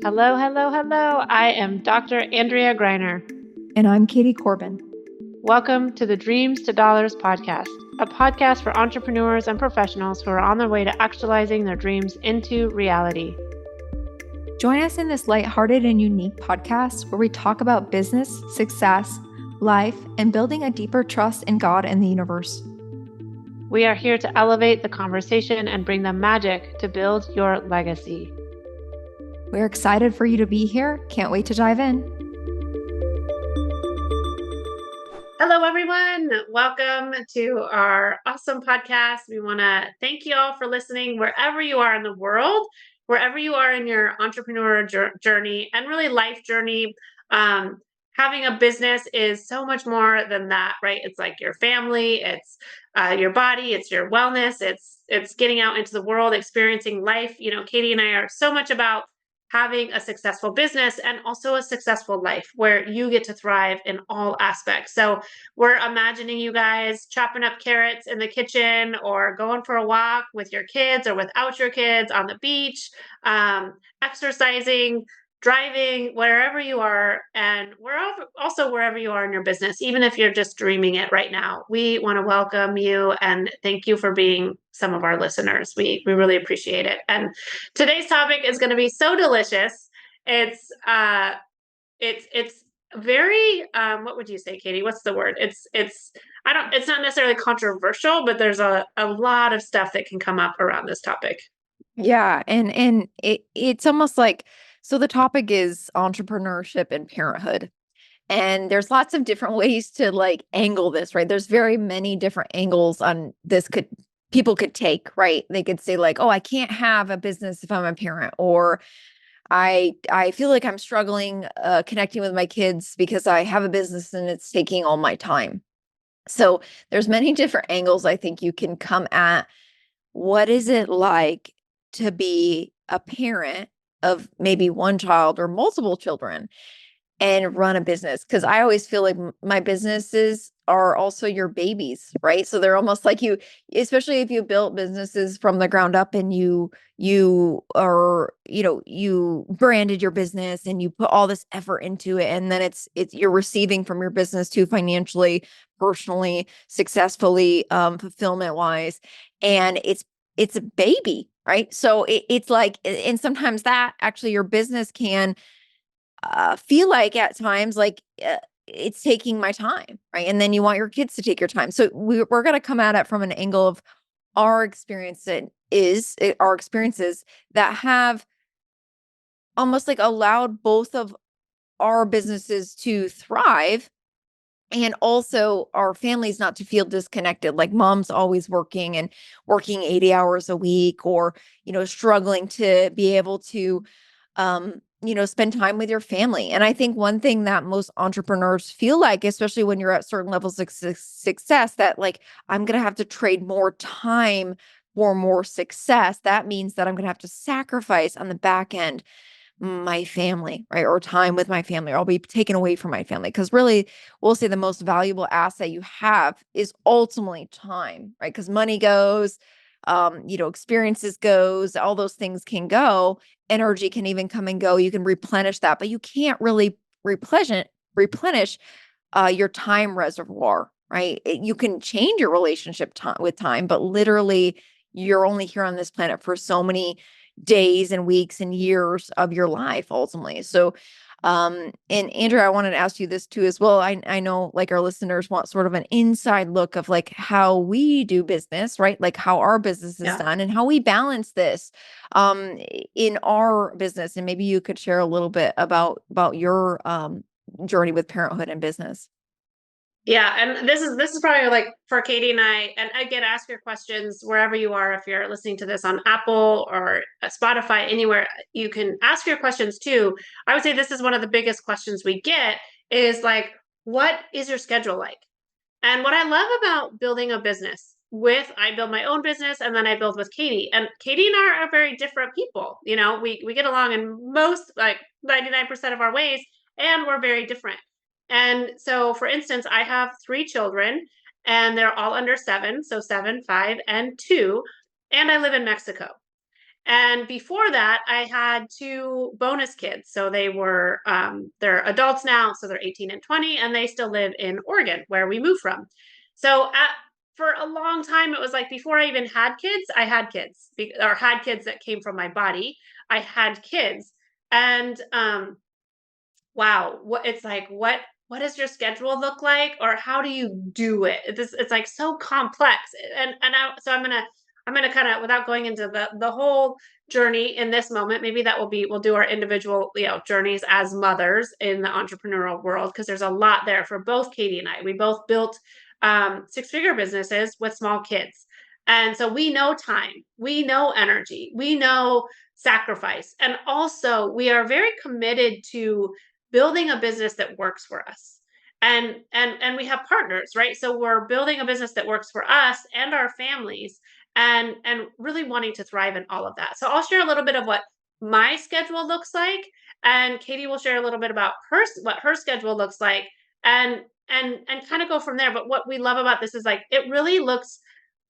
Hello, hello, hello. I am Dr. Andrea Greiner. And I'm Katie Corbin. Welcome to the Dreams to Dollars podcast, a podcast for entrepreneurs and professionals who are on their way to actualizing their dreams into reality. Join us in this lighthearted and unique podcast where we talk about business, success, life, and building a deeper trust in God and the universe. We are here to elevate the conversation and bring the magic to build your legacy. We're excited for you to be here. Can't wait to dive in. Hello, everyone. Welcome to our awesome podcast. We want to thank you all for listening wherever you are in the world, wherever you are in your entrepreneurial journey and really life journey. Having a business is so much more than that, right? It's like your family, it's your body, it's your wellness, it's getting out into the world, experiencing life. You know, Katie and I are so much about having a successful business and also a successful life where you get to thrive in all aspects. So we're imagining you guys chopping up carrots in the kitchen or going for a walk with your kids or without your kids on the beach, exercising, driving, wherever you are. And we're also wherever you are in your business, even if you're just dreaming it right now. We want to welcome you and thank you for being some of our listeners. We really appreciate it. And today's topic is going to be so delicious. It's very what would you say, Katie? What's the word? It's not necessarily controversial, but there's a lot of stuff that can come up around this topic. Yeah, and it's almost like, so the topic is entrepreneurship and parenthood. And there's lots of different ways to like angle this, right? There's very many different angles on this people could take, right? They could say like, "Oh, I can't have a business if I'm a parent," or I feel like I'm struggling connecting with my kids because I have a business and it's taking all my time. So there's many different angles I think you can come at. What is it like to be a parent of maybe one child or multiple children and run a business? Because I always feel like my businesses are also your babies, right? So they're almost like you, especially if you built businesses from the ground up and you are, you branded your business and you put all this effort into it, and then it's you're receiving from your business too, financially, personally, successfully, fulfillment wise, and it's a baby, right? So it's like, and sometimes that actually your business can feel like at times like it's taking my time, right? And then you want your kids to take your time. So we're going to come at it from an angle of our experience our experiences that have almost like allowed both of our businesses to thrive and also our families not to feel disconnected. Like mom's always working and working 80 hours a week, or struggling to be able to spend time with your family. And I think one thing that most entrepreneurs feel like, especially when you're at certain levels of success, that like, I'm going to have to trade more time for more success. That means that I'm going to have to sacrifice on the back end my family, right? Or time with my family, or I'll be taken away from my family. Because really, we'll say the most valuable asset you have is ultimately time, right? Because money goes, experiences goes, all those things can go. Energy can even come and go. You can replenish that, but you can't really replenish your time reservoir, right? You can change your relationship with time, but literally, you're only here on this planet for so many days and weeks and years of your life ultimately. So, and Andrea, I wanted to ask you this too as well. I know like our listeners want sort of an inside look of like how we do business, right? Like how our business is done and how we balance this in our business. And maybe you could share a little bit about your journey with parenthood and business. Yeah, and this is probably like for Katie and I, and again, ask your questions wherever you are. If you're listening to this on Apple or Spotify, anywhere, you can ask your questions too. I would say this is one of the biggest questions we get is like, what is your schedule like? And what I love about building a business I build my own business and then I build with Katie. And Katie and I are very different people. You know, we get along in most like 99% of our ways, and we're very different. And so, for instance, I have three children and they're all under seven. So 7, 5, and 2. And I live in Mexico. And before that, I had two bonus kids. So they're adults now. So they're 18 and 20, and they still live in Oregon, where we moved from. So for a long time, it was like before I even had kids, I had kids or had kids that came from my body. I had kids. And wow, what does your schedule look like, or how do you do it? It's like so complex. So I'm gonna kind of, without going into the whole journey in this moment, maybe we'll do our individual, journeys as mothers in the entrepreneurial world, because there's a lot there for both Katie and I. We both built six-figure businesses with small kids. And so we know time, we know energy, we know sacrifice. And also we are very committed to building a business that works for us. And we have partners, right? So we're building a business that works for us and our families, and really wanting to thrive in all of that. So I'll share a little bit of what my schedule looks like, and Katie will share a little bit about what her schedule looks like, and kind of go from there. But what we love about this is, like, it really looks,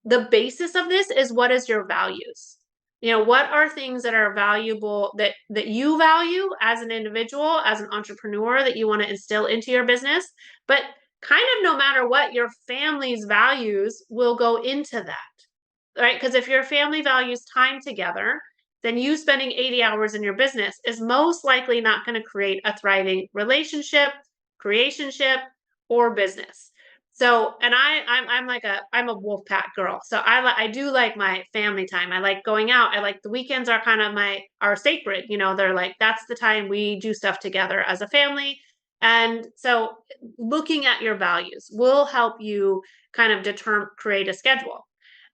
the basis of this is, what is your values? What are things that are valuable, that you value as an individual, as an entrepreneur, that you want to instill into your business? But kind of no matter what, your family's values will go into that, right? Because if your family values time together, then you spending 80 hours in your business is most likely not going to create a thriving relationship, creationship, or business. So, and I'm a wolf pack girl. So I do like my family time. I like going out. I like, the weekends are kind of are sacred. They're like, that's the time we do stuff together as a family. And so looking at your values will help you kind of create a schedule.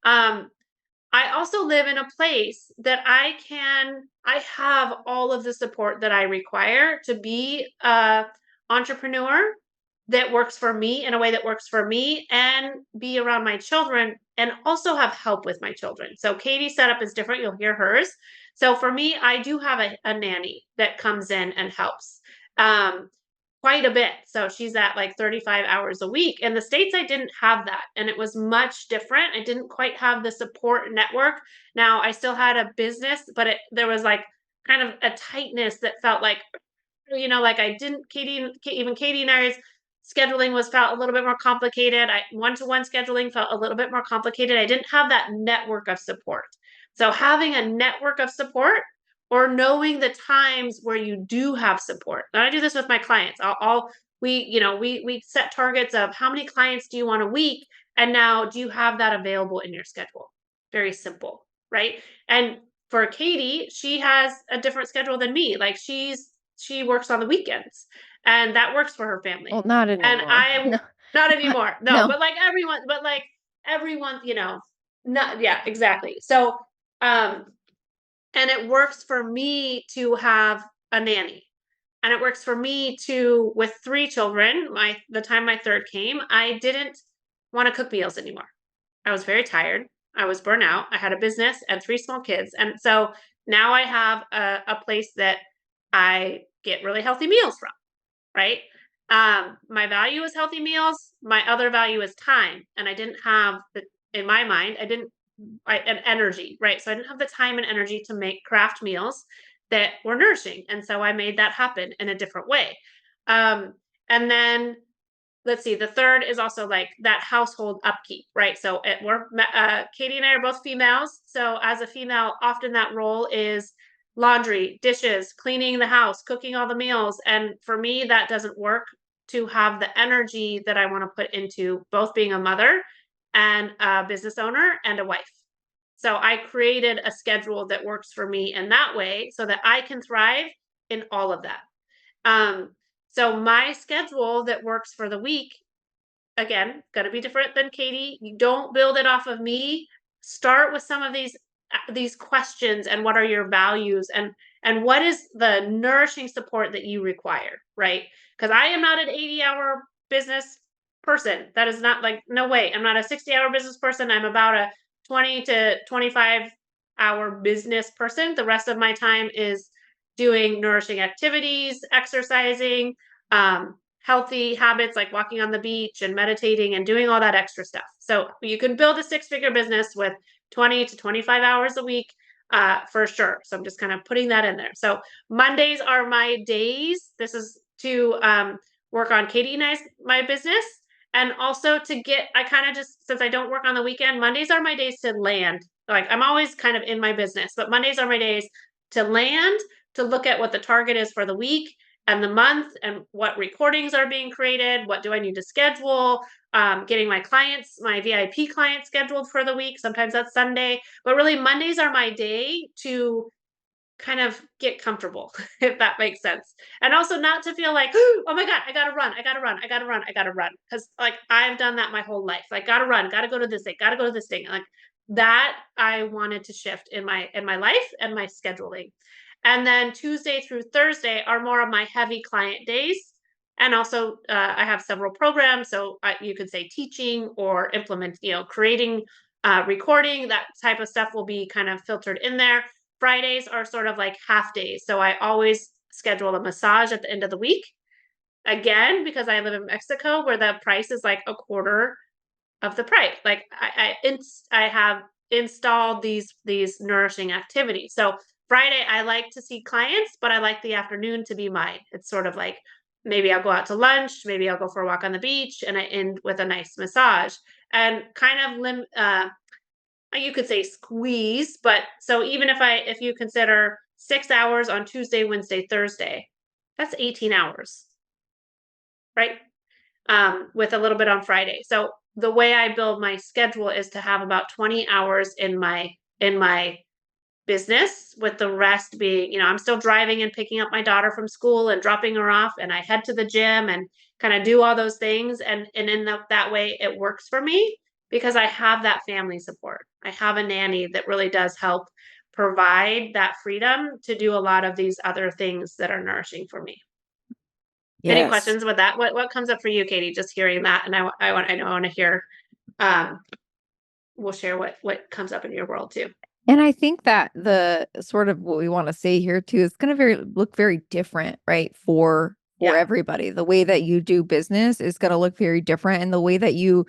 I also live in a place that I have all of the support that I require to be a entrepreneur that works for me in a way that works for me, and be around my children, and also have help with my children. So Katie's setup is different. You'll hear hers. So for me, I do have a nanny that comes in and helps. Um, Quite a bit. So she's at like 35 hours a week. In the States, I didn't have that. And it was much different. I didn't quite have the support network. Now, I still had a business, but there was like kind of a tightness that felt like, like I didn't, even Katie and I's scheduling felt a little bit more complicated. One-to-one scheduling felt a little bit more complicated. I didn't have that network of support. So having a network of support, or knowing the times where you do have support. And I do this with my clients. We set targets of, how many clients do you want a week? And now, do you have that available in your schedule? Very simple, right? And for Katie, she has a different schedule than me. Like, she works on the weekends, and that works for her family. Well, not And anymore. No. not anymore. No, No. but everyone, not, yeah, exactly. So, and it works for me to have a nanny. And it works for me to, with three children, the time my third came, I didn't want to cook meals anymore. I was very tired. I was burnt out. I had a business and three small kids. And so now I have a place that I get really healthy meals from, right? My value is healthy meals. My other value is time. And I didn't have in my mind, and energy, right? So I didn't have the time and energy to make craft meals that were nourishing. And so I made that happen in a different way. And then, let's see, the third is also like that household upkeep, right? So Katie and I are both females. So as a female, often that role is laundry, dishes, cleaning the house, cooking all the meals. And for me, that doesn't work to have the energy that I want to put into both being a mother and a business owner and a wife. So I created a schedule that works for me in that way, so that I can thrive in all of that. So my schedule that works for the week, again, going to be different than Katie. You don't build it off of me. Start with some of these questions, and what are your values, and what is the nourishing support that you require, right? Because I am not an 80-hour business person. That is not, like, no way. I'm not a 60-hour business person. I'm about a 20 to 25-hour business person. The rest of my time is doing nourishing activities, exercising, healthy habits like walking on the beach and meditating and doing all that extra stuff. So you can build a six-figure business with 20 to 25 hours a week for sure. So I'm just kind of putting that in there. So Mondays are my days. This is to work on Katie and my business. And also to get, I kind of just, since I don't work on the weekend, Mondays are my days to land. Like I'm always kind of in my business, but Mondays are my days to land, to look at what the target is for the week and the month and what recordings are being created. What do I need to schedule? Getting my clients, my VIP clients scheduled for the week. Sometimes that's Sunday, but really Mondays are my day to kind of get comfortable, if that makes sense. And also not to feel like, oh my God, I gotta run, I gotta run, I gotta run, I gotta run. Cause like I've done that my whole life. Like gotta run, gotta go to this thing, gotta go to this thing. Like that I wanted to shift in my life and my scheduling. And then Tuesday through Thursday are more of my heavy client days. And also, I have several programs. So you could say teaching or implement, creating, recording, that type of stuff will be kind of filtered in there. Fridays are sort of like half days. So I always schedule a massage at the end of the week. Again, because I live in Mexico where the price is like a quarter of the price. Like I have installed these nourishing activities. So Friday I like to see clients, but I like the afternoon to be mine. It's sort of like maybe I'll go out to lunch, maybe I'll go for a walk on the beach, and I end with a nice massage and kind of you could say squeeze, but so even if you consider 6 hours on Tuesday, Wednesday, Thursday, that's 18 hours, right? With a little bit on Friday. So the way I build my schedule is to have about 20 hours in my business, with the rest being, I'm still driving and picking up my daughter from school and dropping her off, and I head to the gym and kind of do all those things. And in that way, it works for me because I have that family support. I have a nanny that really does help provide that freedom to do a lot of these other things that are nourishing for me. Any Yes. questions with that? What comes up for you, Katie? Just hearing that, and I want to hear. Um, we'll share what comes up in your world too. And I think that the sort of what we want to say here too is going to look very different, right? For Yeah. everybody. The way that you do business is going to look very different, and the way that you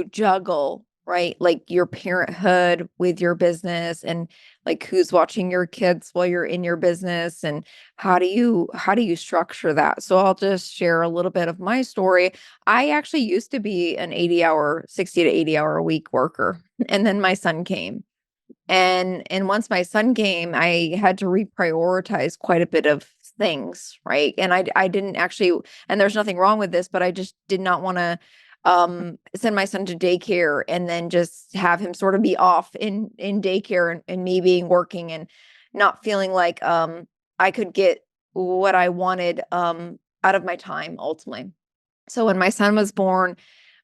juggle, right? Like your parenthood with your business, and like who's watching your kids while you're in your business, and how do you structure that? So I'll just share a little bit of my story. I actually used to be an 80-hour, 60 to 80-hour a week worker, and then my son came. And once my son came, I had to reprioritize quite a bit of things, right? And I didn't actually, and there's nothing wrong with this, but I just did not want to send my son to daycare and then just have him sort of be off in daycare, and me being working and not feeling like I could get what I wanted out of my time ultimately. So when my son was born,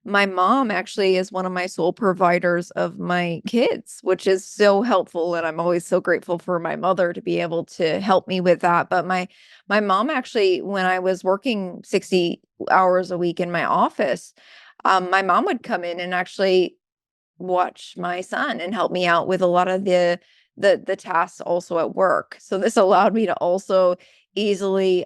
my mom actually is one of my sole providers of my kids, which is so helpful, and I'm always so grateful for my mother to be able to help me with that. But my mom actually, when I was working 60 hours a week in my office, my mom would come in and actually watch my son and help me out with a lot of the tasks also at work. So this allowed me to also easily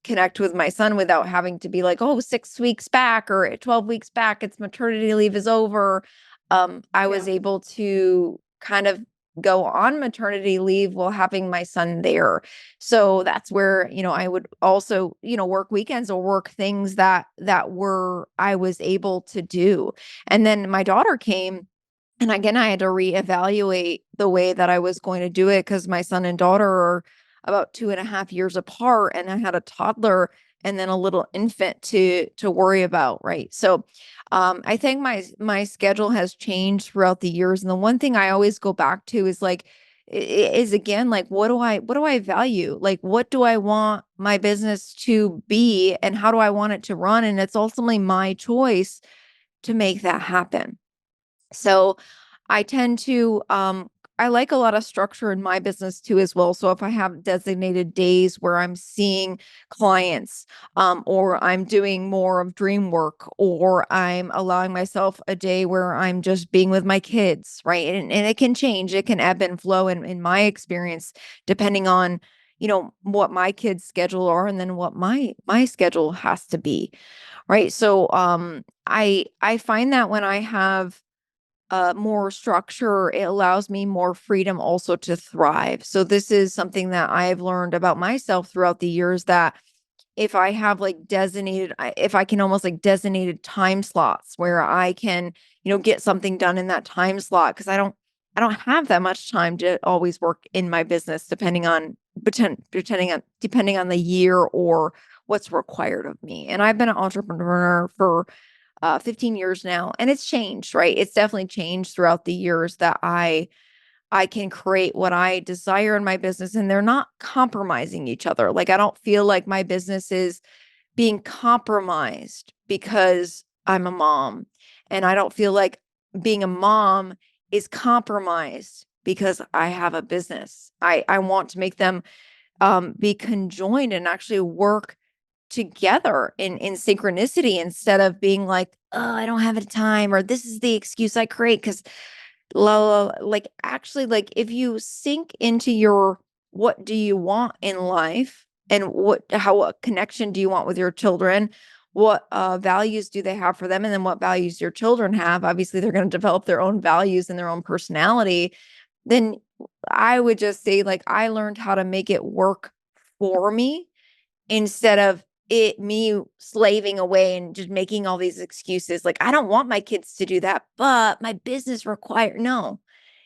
connect with my son without having to be like, oh, 6 weeks back or 12 weeks back, it's maternity leave is over. I was Yeah. able to kind of go on maternity leave while having my son there. So that's where, I would also, work weekends or work things that were I was able to do. And then my daughter came, and again, I had to reevaluate the way that I was going to do it, because my son and daughter are about 2.5 years apart, and I had a toddler and then a little infant to worry about, right? So I think my schedule has changed throughout the years. And the one thing I always go back to is like is again like what do I value? Like what do I want my business to be, and how do I want it to run? And it's ultimately my choice to make that happen. So I tend to I like a lot of structure in my business too as well. So if I have designated days where I'm seeing clients, or I'm doing more of dream work, or I'm allowing myself a day where I'm just being with my kids, right? And it can change, it can ebb and flow in my experience, depending on, what my kids' schedule are, and then what my schedule has to be. Right. So I find that when I have more structure. It allows me more freedom also to thrive. So this is something that I've learned about myself throughout the years, that if I have like if I can almost like designated time slots where I can, get something done in that time slot, because I don't have that much time to always work in my business, depending on the year or what's required of me. And I've been an entrepreneur for 15 years now, and it's changed, right? It's definitely changed throughout the years, that I can create what I desire in my business, and they're not compromising each other. Like, I don't feel like my business is being compromised because I'm a mom, and I don't feel like being a mom is compromised because I have a business. I want to make them be conjoined and actually work together in synchronicity, instead of being like, oh, I don't have the time, or this is the excuse I create. Because like, actually, like, if you sink into your, what do you want in life, and what connection do you want with your children, what values do they have for them, and then what values your children have, obviously they're going to develop their own values and their own personality. Then I would just say, like, I learned how to make it work for me, instead of me slaving away and just making all these excuses. Like, I don't want my kids to do that, but my business require no.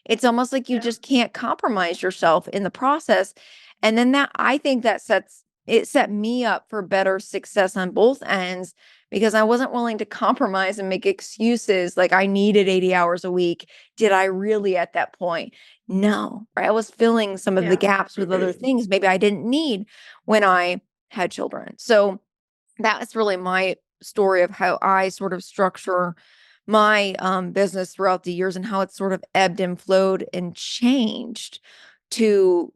It's almost like you Yeah. just can't compromise yourself in the process. And then that, I think that set me up for better success on both ends, because I wasn't willing to compromise and make excuses like I needed 80 hours a week. Did I really at that point? No, right? I was filling some of the Yeah. gaps with other things maybe I didn't need when I had children. So that's really my story of how I sort of structure my business throughout the years, and how it's sort of ebbed and flowed and changed to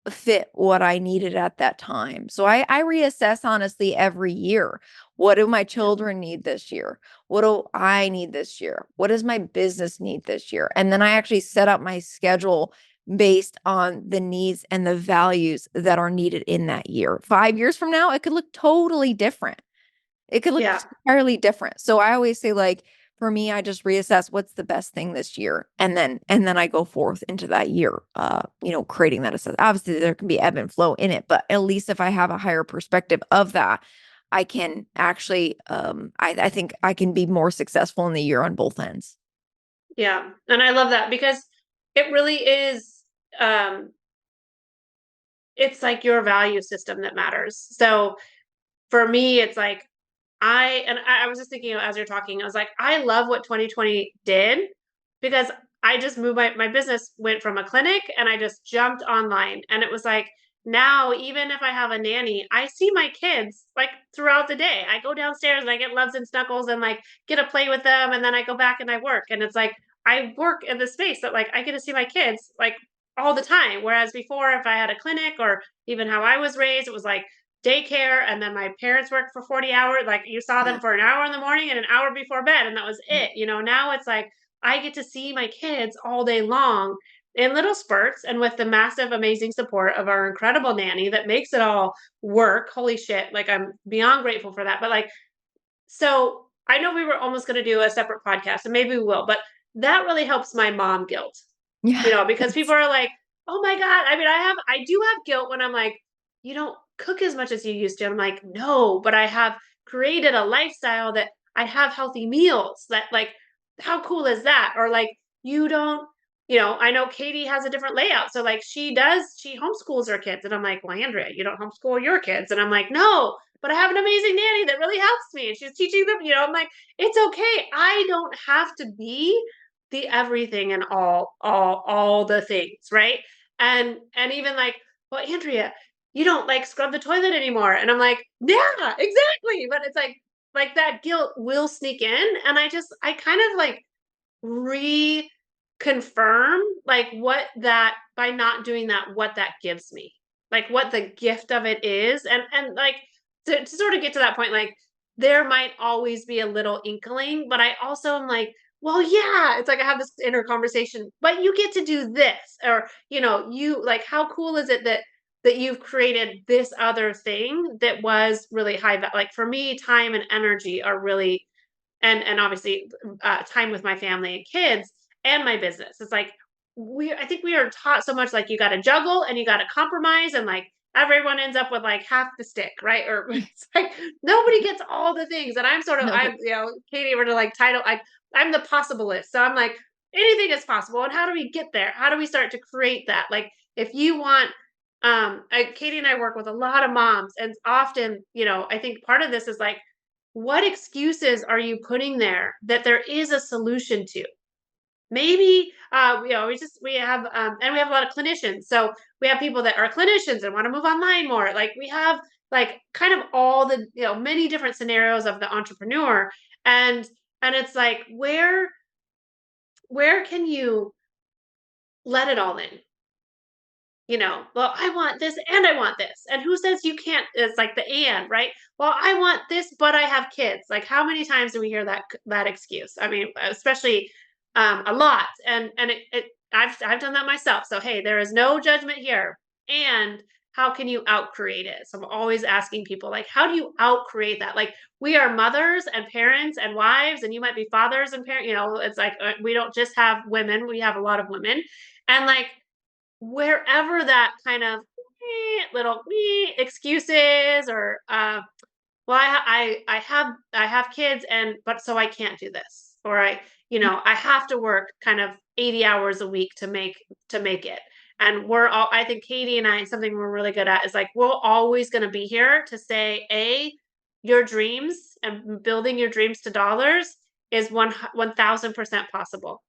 fit what I needed at that time. So I reassess honestly every year. What do my Yeah. children need this year? What do I need this year? What does my business need this year? And then I actually set up my schedule based on the needs and the values that are needed in that year. 5 years from now, it could look totally different. It could look Yeah. entirely different. So I always say, like, for me, I just reassess what's the best thing this year, and then I go forth into that year, creating that assess. Obviously, there can be ebb and flow in it, but at least if I have a higher perspective of that, I can actually, I think I can be more successful in the year on both ends. Yeah. And I love that because it really is, um, it's like your value system that matters. So for me, it's like, I was just thinking as you're talking, I was like, I love what 2020 did because I just moved my business went from a clinic and I just jumped online. And it was like, now, even if I have a nanny, I see my kids like throughout the day. I go downstairs and I get loves and snuggles and like get to play with them. And then I go back and I work. And it's like, I work in this space that like I get to see my kids like all the time. Whereas before, if I had a clinic or even how I was raised, it was like, daycare and then my parents worked for 40 hours, like you saw them Yeah. for an hour in the morning and an hour before bed and that was it. Now it's like I get to see my kids all day long in little spurts and with the massive amazing support of our incredible nanny that makes it all work. Holy shit, like I'm beyond grateful for that. But like, so I know we were almost going to do a separate podcast and maybe we will, but that really helps my mom guilt, Yeah. because people are like, "Oh my god." I mean, I do have guilt when I'm like, "You don't cook as much as you used to." I'm like, "No, but I have created a lifestyle that I have healthy meals that like how cool is that?" Or like, "You don't, I know Katie has a different layout. So like she homeschools her kids." And I'm like, "Well, Andrea, you don't homeschool your kids." And I'm like, "No, but I have an amazing nanny that really helps me and she's teaching them." I'm like, "It's okay. I don't have to be the everything and all the things, right?" And even like, "Well, Andrea, you don't like scrub the toilet anymore." And I'm like, "Yeah, exactly." But it's like that guilt will sneak in. And I kind of like reconfirm like what that by not doing that, what that gives me, like what the gift of it is. And like to sort of get to that point, like there might always be a little inkling, but I also am like, well, yeah, it's like I have this inner conversation, but you get to do this, or you like, how cool is it that you've created this other thing that was really like for me, time and energy are really and obviously time with my family and kids and my business. It's like I think we are taught so much like you got to juggle and you got to compromise, and like everyone ends up with like half the stick, right? Or it's like nobody gets all the things. And I'm sort of Nobody. Katie were to like title I'm the possibilist. So I'm like anything is possible. And how do we get there? How do we start to create that? Like if you want Katie and I work with a lot of moms, and often, I think part of this is like, what excuses are you putting there that there is a solution to? Maybe we have and we have a lot of clinicians. So we have people that are clinicians and want to move online more. Like we have like kind of all the many different scenarios of the entrepreneur, and it's like where can you let it all in? Well, I want this and I want this. And who says you can't? It's like the and, right? Well, I want this, but I have kids. Like, how many times do we hear that excuse? I mean, especially a lot. And I've done that myself. So hey, there is no judgment here. And how can you outcreate it? So I'm always asking people, like, how do you outcreate that? Like, we are mothers and parents and wives, and you might be fathers and parents. It's like we don't just have women; we have a lot of women, and like wherever that kind of little excuses or well I have kids, and but so I can't do this, or I have to work kind of 80 hours a week to make it. And we're all I think Katie and I, something we're really good at is like we're always going to be here to say your dreams and building your dreams to dollars is 1000% possible.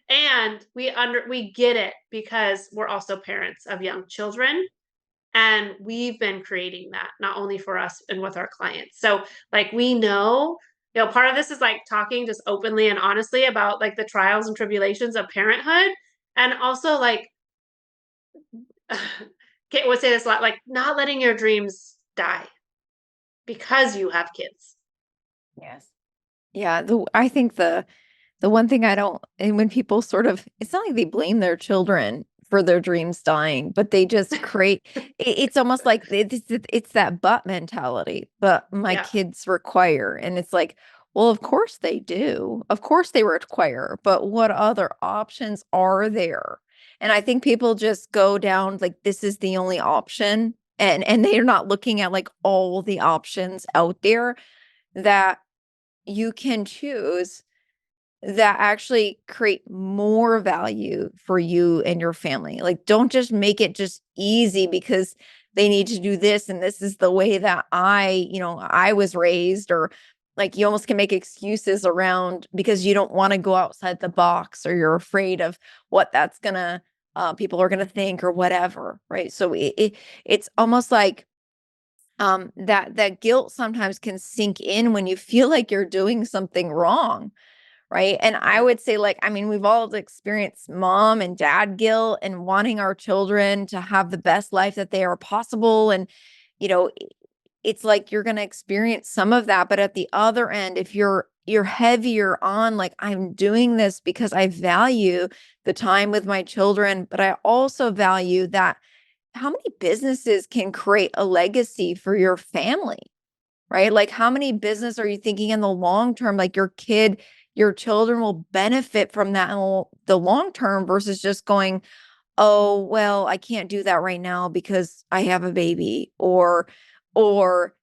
And we get it because we're also parents of young children, and we've been creating that not only for us and with our clients. So like we know, part of this is like talking just openly and honestly about like the trials and tribulations of parenthood, and also like Kate would say this a lot, like not letting your dreams die because you have kids. Yes. Yeah, I think the one thing I don't, and when people sort of, it's not like they blame their children for their dreams dying, but they just create, it's almost like it's that but mentality, but my Yeah. kids require. And it's like, well, of course they do. Of course they require, but what other options are there? And I think people just go down like this is the only option. And they're not looking at like all the options out there that you can choose that actually create more value for you and your family. Like, don't just make it just easy because they need to do this and this is the way that I was raised, or like you almost can make excuses around because you don't want to go outside the box or you're afraid of what that's gonna people are gonna think or whatever, right? So it's almost like that guilt sometimes can sink in when you feel like you're doing something wrong, right? And I Yeah. would say, like, I mean, we've all experienced mom and dad guilt and wanting our children to have the best life that they are possible. And, you know, it's like you're going to experience some of that. But at the other end, if you're heavier on like, I'm doing this because I value the time with my children, but I also value that how many businesses can create a legacy for your family, right? Like how many business are you thinking in the long term? Like your children will benefit from that in the long term versus just going, oh, well, I can't do that right now because I have a baby, or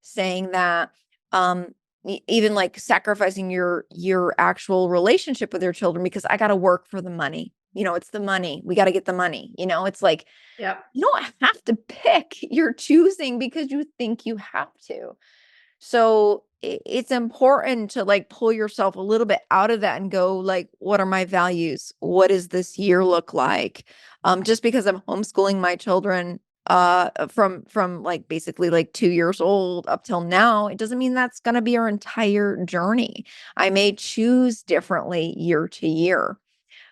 saying that, um, even like sacrificing your actual relationship with your children because I got to work for the money. It's the money. We got to get the money. It's like Yep. you don't have to pick. You're choosing because you think you have to. So it's important to like pull yourself a little bit out of that and go like, what are my values? What does this year look like? Just because I'm homeschooling my children from like basically like 2 years old up till now, it doesn't mean that's going to be our entire journey. I may choose differently year to year.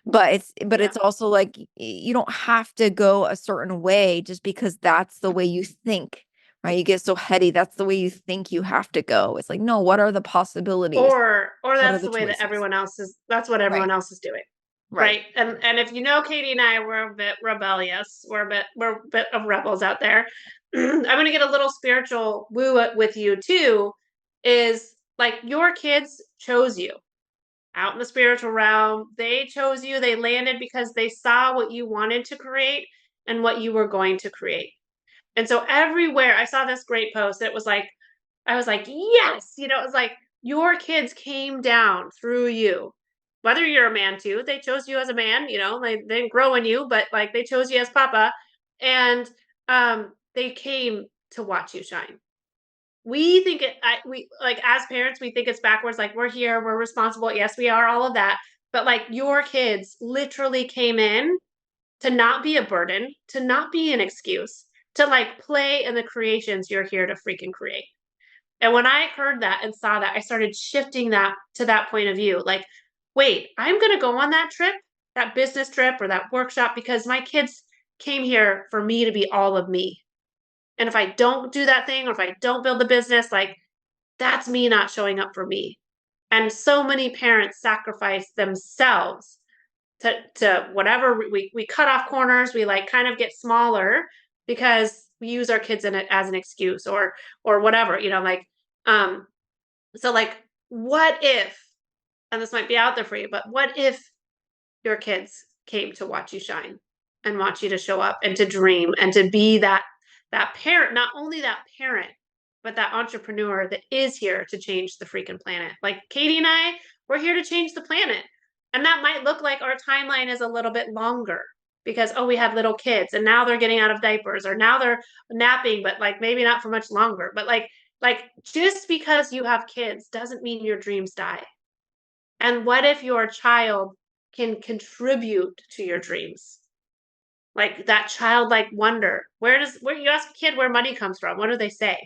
But it's Yep. also like you don't have to go a certain way just because that's the way you think, right? You get so heady, that's the way you think you have to go. It's like, no, what are the possibilities? Or What are that's the the way that choices? that's what everyone Right. else is doing. Right. Right. And if you know Katie and I, we're a bit rebellious. We're a bit of rebels out there. I'm gonna get a little spiritual woo with you too, is like your kids chose you. out in the spiritual realm. They chose you. They landed because they saw what you wanted to create and what you were going to create. And so everywhere I saw this great post, it was like, I was like, yes, it was like your kids came down through you. Whether you're a man too, they chose you as a man, they didn't grow in you, but like they chose you as papa. And they came to watch you shine. We think we like as parents, we think it's backwards, like we're here, we're responsible. Yes, we are all of that. But like your kids literally came in to not be a burden, to not be an excuse, to like play in the creations you're here to freaking create. And when I heard that and saw that, I started shifting that to that point of view. Like, wait, I'm going to go on that trip, that business trip or that workshop because my kids came here for me to be all of me. And if I don't do that thing or if I don't build the business, like that's me not showing up for me. And so many parents sacrifice themselves to whatever we cut off corners, we like kind of get smaller because we use our kids in it as an excuse or whatever, like so like what if, and this might be out there for you, but what if your kids came to watch you shine and watch you to show up and to dream and to be that parent, not only that parent, but that entrepreneur that is here to change the freaking planet. Like Katie and I, we're here to change the planet. And that might look like our timeline is a little bit longer because, oh, we had little kids and now they're getting out of diapers or now they're napping, but like maybe not for much longer. But like just because you have kids doesn't mean your dreams die. And what if your child can contribute to your dreams? Like that childlike wonder. Where you ask a kid where money comes from? What do they say?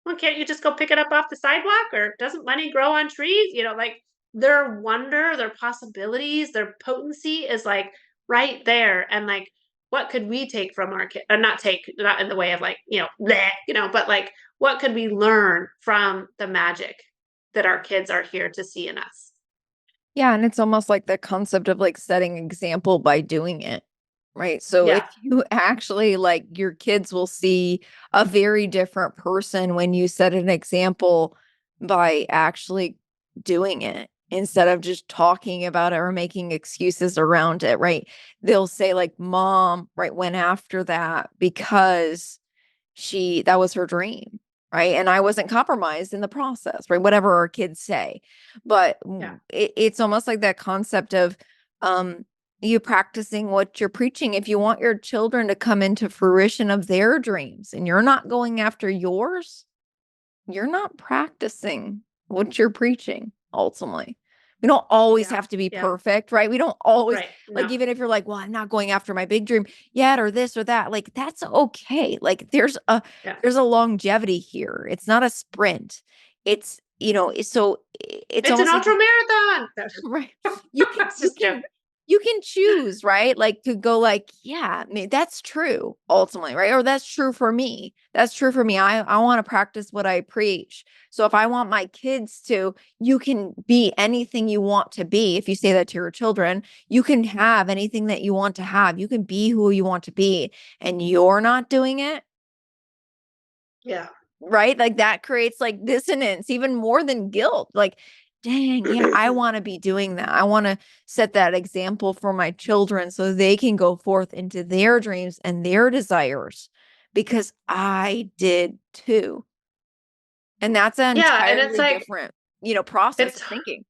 Well, can't you just go pick it up off the sidewalk? Or doesn't money grow on trees? Like their wonder, their possibilities, their potency is like right there. And like, what could we take from our kid? Or not take, not in the way of like, bleh, but like, what could we learn from the magic that our kids are here to see in us? Yeah, and it's almost like the concept of like setting example by doing it, right? So if Yeah. you actually like your kids will see a very different person when you set an example by actually doing it instead of just talking about it or making excuses around it, right? They'll say like mom, right, went after that because that was her dream, right? And I wasn't compromised in the process, right? Whatever our kids say. But Yeah. it's almost like that concept of you practicing what you're preaching. If you want your children to come into fruition of their dreams and you're not going after yours, you're not practicing what you're preaching ultimately. We don't always Yeah. have to be Yeah. perfect, right? We don't always Right. like, No. even if you're like, well, I'm not going after my big dream yet, or this or that, like that's okay. Like Yeah. there's a longevity here. It's not a sprint. It's It's an almost like ultra marathon. right. You can That's you just can joking. you can choose, right? Like to go like, yeah, that's true ultimately, right? Or that's true for me. That's true for me. I want to practice what I preach. So if I want my kids to, you can be anything you want to be. If you say that to your children, you can have anything that you want to have. You can be who you want to be and you're not doing it, Yeah. right? Like that creates like dissonance, even more than guilt. Like, dang, yeah, I want to be doing that. I want to set that example for my children so they can go forth into their dreams and their desires because I did too. And that's an Yeah, and it's entirely like different, process it's of thinking.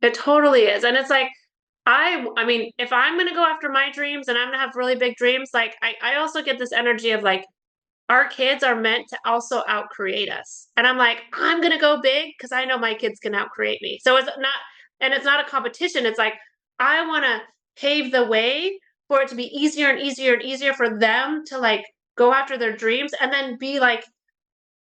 it totally is. And it's like I mean, if I'm gonna go after my dreams and I'm gonna have really big dreams, like I also get this energy of like our kids are meant to also outcreate us. And I'm like, I'm gonna go big because I know my kids can outcreate me. So it's not, and it's not a competition. It's like I wanna pave the way for it to be easier and easier and easier for them to like go after their dreams and then be like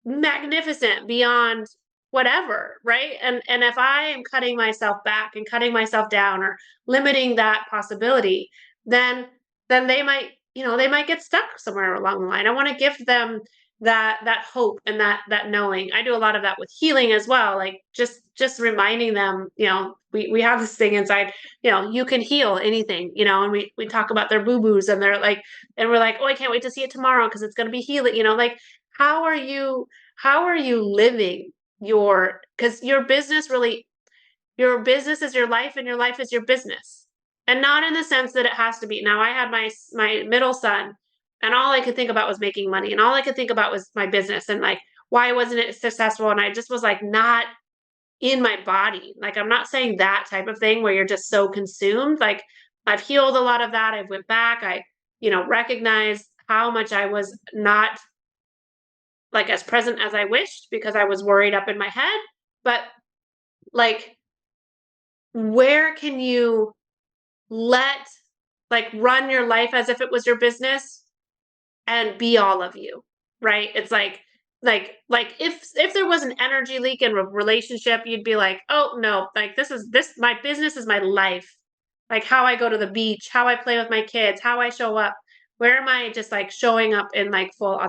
magnificent beyond whatever, right? And if I am cutting myself back and cutting myself down or limiting that possibility, then they might get stuck somewhere along the line. I want to give them that hope and that knowing. I do a lot of that with healing as well, like just reminding them, we have this thing inside, you can heal anything, and we talk about their boo-boos and they're like, and we're like, oh, I can't wait to see it tomorrow because it's going to be healing, like how are you how are you living because your business really, your business is your life and your life is your business. And not in the sense that it has to be. Now I had my middle son and all I could think about was making money and all I could think about was my business and like why wasn't it successful and I just was like not in my body. Like I'm not saying that type of thing where you're just so consumed. Like I've healed a lot of that. I went back. I, recognized how much I was not like as present as I wished because I was worried up in my head. But like, where can you let like run your life as if it was your business and be all of you, right? It's like if there was an energy leak in a relationship, you'd be like, oh no, like this my business is my life. Like how I go to the beach, how I play with my kids, how I show up. Where am I just like showing up in like full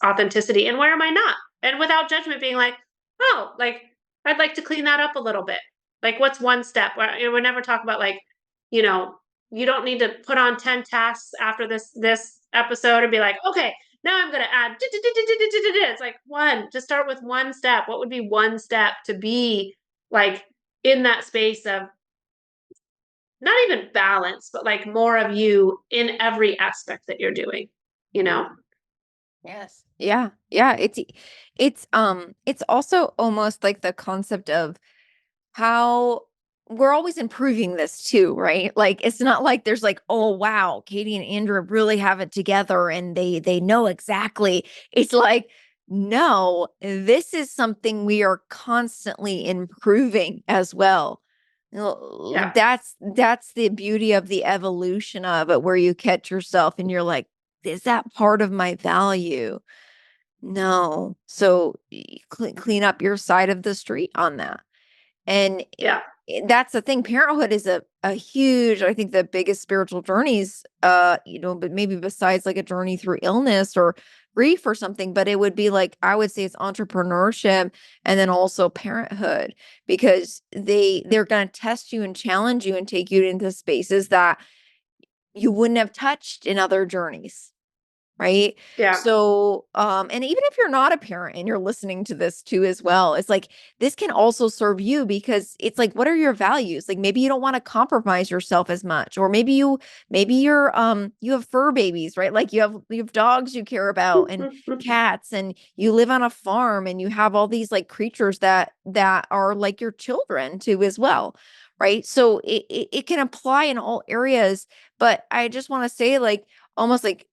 authenticity and where am I not? And without judgment being like, oh, like I'd like to clean that up a little bit. Like what's one step? We never talk about like, you know, you don't need to put on 10 tasks after this episode and be like, okay, now I'm going to add. It's like one, just start with one step. What would be one step to be like in that space of not even balance, but like more of you in every aspect that you're doing, you know? Yes. Yeah. Yeah. It's also almost like the concept of how we're always improving this too, right? Like it's not like there's like, oh wow, Katie and Andrea really have it together and they know exactly. It's like, no, this is something we are constantly improving as well. Yeah. That's the beauty of the evolution of it, where you catch yourself and you're like, is that part of my value? No. So clean up your side of the street on that. And Yeah. that's the thing. Parenthood is a huge, I think the biggest spiritual journeys, but maybe besides like a journey through illness or grief or something, but it would be like, I would say it's entrepreneurship and then also parenthood, because they're going to test you and challenge you and take you into spaces that you wouldn't have touched in other journeys. Right. Yeah. So, and even if you're not a parent and you're listening to this too as well, it's like this can also serve you, because it's like, what are your values? Like maybe you don't want to compromise yourself as much, or maybe you have fur babies, right? Like you have dogs you care about and cats, and you live on a farm and you have all these like creatures that are like your children too as well. Right. So it can apply in all areas. But I just want to say, like, almost like,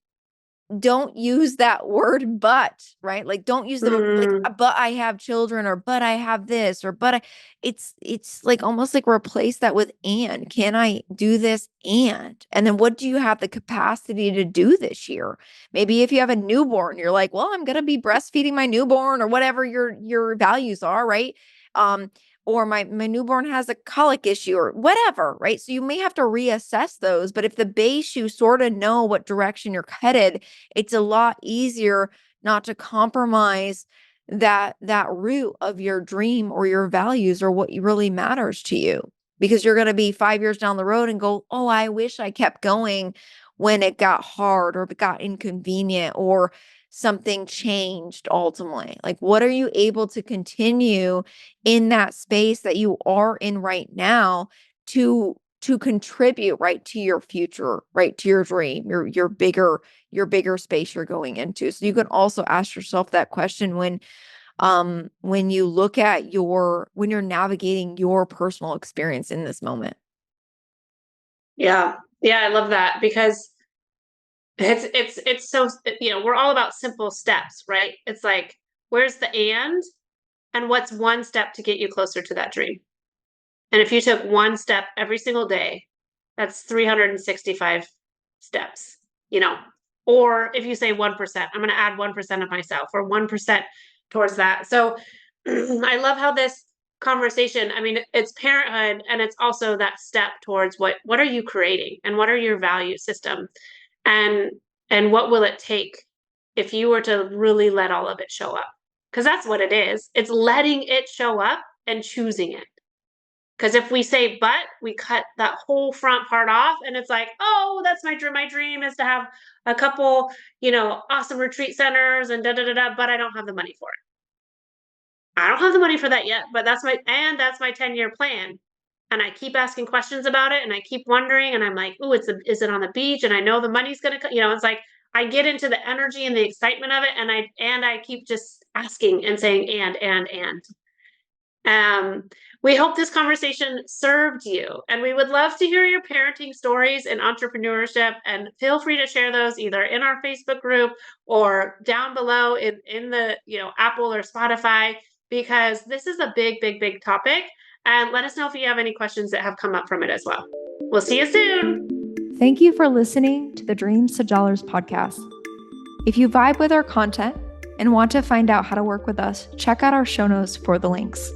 don't use that word "but," right? Like, don't use the like, Mm, "But I have children," or "But I have this," or "But I." It's like almost like replace that with "and." Can I do this and? And then what do you have the capacity to do this year? Maybe if you have a newborn, you're like, "Well, I'm gonna be breastfeeding my newborn," or whatever your values are, right? Um, or my newborn has a colic issue or whatever, right? So you may have to reassess those, but if the base, you sort of know what direction you're headed, it's a lot easier not to compromise that root of your dream or your values or what really matters to you, because you're going to be 5 years down the road and go, oh, I wish I kept going when it got hard or it got inconvenient or something changed ultimately. Like, what are you able to continue in that space that you are in right now to contribute, right, to your future, right, to your dream, your bigger space you're going into. So you can also ask yourself that question when you look at when you're navigating your personal experience in this moment. yeah. Yeah. I love that because it's so, we're all about simple steps, right? It's like, where's the and what's one step to get you closer to that dream? And if you took one step every single day, that's 365 steps, you know. Or if you say 1%, I'm going to add 1% of myself or 1% towards that. So I love how this conversation, I mean, it's parenthood and it's also that step towards what are you creating and what are your value system and what will it take if you were to really let all of it show up? Because that's what it is. It's letting it show up and choosing it. Because if we say but, we cut that whole front part off, and it's like, oh, that's my dream. My dream is to have a couple, awesome retreat centers and da da da da. But I don't have the money for it. I don't have the money for that yet. But that's my 10-year plan. and I keep asking questions about it and I keep wondering and I'm like, "Ooh, is it on the beach?" And I know the money's going to, it's like I get into the energy and the excitement of it and I keep just asking and saying and. Um, we hope this conversation served you, and we would love to hear your parenting stories and entrepreneurship. And feel free to share those either in our Facebook group or down below in the Apple or Spotify, because this is a big, big, big topic. And let us know if you have any questions that have come up from it as well. We'll see you soon. Thank you for listening to the Dreams to Dollars podcast. If you vibe with our content and want to find out how to work with us, check out our show notes for the links.